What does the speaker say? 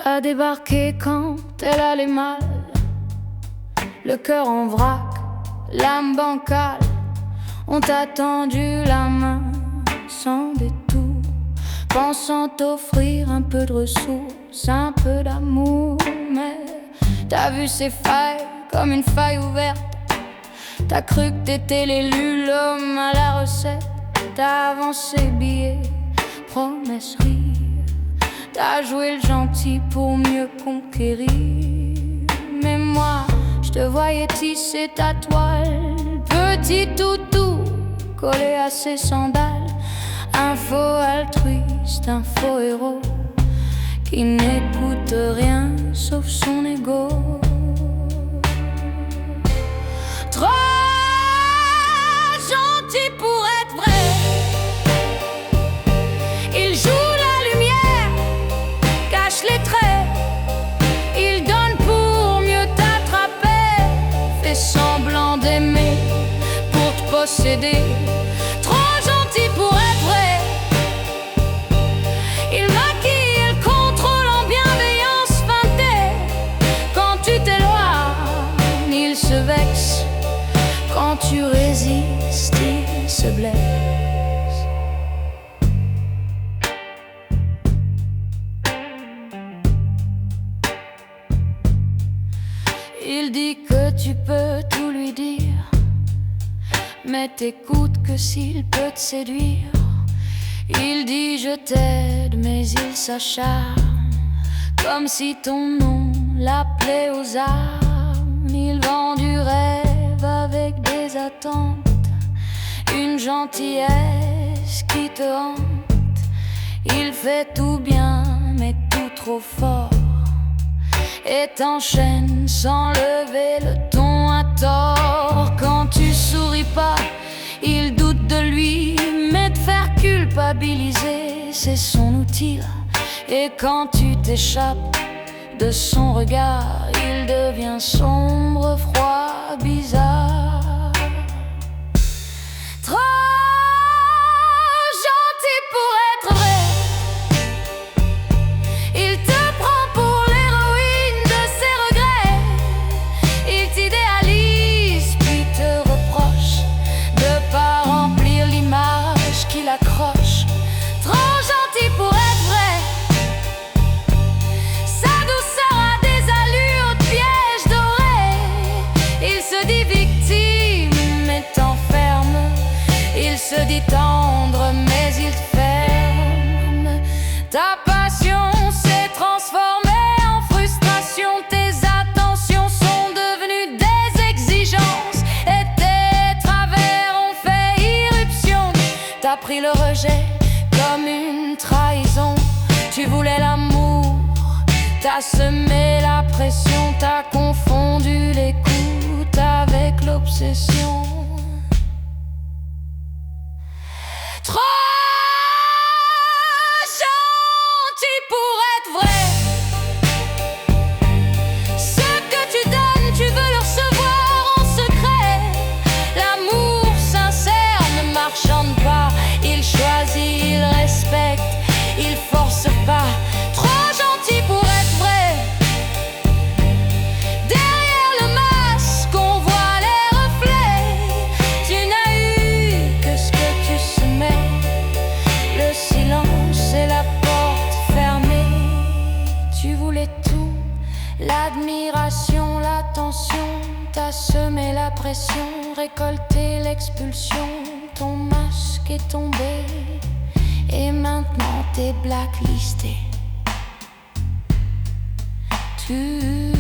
T'as débarqué quand elle allait mal, le cœur en vrac, l'âme bancale. On t'a tendu la main sans détour, pensant t'offrir un peu de ressources, un peu d'amour. Mais t'as vu ces failles comme une faille ouverte. T'as cru que t'étais l'élu, l'homme à la recette. T'as avancé billets, promesses, rire. T'as joué le gentil pour mieux conquérir. Mais moi, je te voyais tisser ta toile, petit toutou collé à ses sandales. Un faux altruiste, un faux héros qui n'écoute rien sauf son ego. Trop gentil pour être vrai, il joue la lumière, cache les traits. Il donne pour mieux t'attraper, fait semblant d'aimer pour te posséder. Trop gentil pour être vrai, il maquille le contrôle en bienveillance feintée. Quand tu t'éloignes, il se vexe. Quand tu résistes, il se blesse. Il dit que tu peux tout lui dire, mais t'écoutes que s'il peut te séduire. Il dit je t'aide, mais il s'acharne, comme si ton nom l'appelait aux armes. Il vend du rêve avec des attentes, une gentillesse qui te hante. Il fait tout bien, mais tout trop fort, et t'enchaîne sans lever le ton à tort. Quand tu souris pas, il doute de lui, mais te faire culpabiliser, c'est son outil. Et quand tu t'échappes de son regard, il devient sombre, froid, bizarre. Trop gentil pour être vrai, il te prend pour l'héroïne de ses regrets. Il t'idéalise puis te reproche de pas remplir l'image qu'il accroche. Trop gentil pour être vrai, sa douceur a des allures de piège doré. Il se dit victime mais t'enferme, il se dit tendre mais il te ferme. Ta passion s'est transformée en frustration, tes attentions sont devenues des exigences, et tes travers ont fait irruption. T'as pris le rejet comme une trahison, tu voulais l'amour, t'as semé la pression, t'as confondu l'écoute avec l'obsession. Trop gentil pour être vrai, ce que tu donnes, tu veux le recevoir en secret. L'amour sincère ne marchande pas, il choisit, il respecte, il force pas. Trop gentil pour être vrai, derrière le masque on voit les reflets. Tu n'as eu que ce que tu semais, le silence et la porte fermée. Tu voulais tout, l'admiration, l'attention. T'as semé la pression, récolté l'expulsion. Ton masque est tombé et maintenant t'es blacklisté. Tu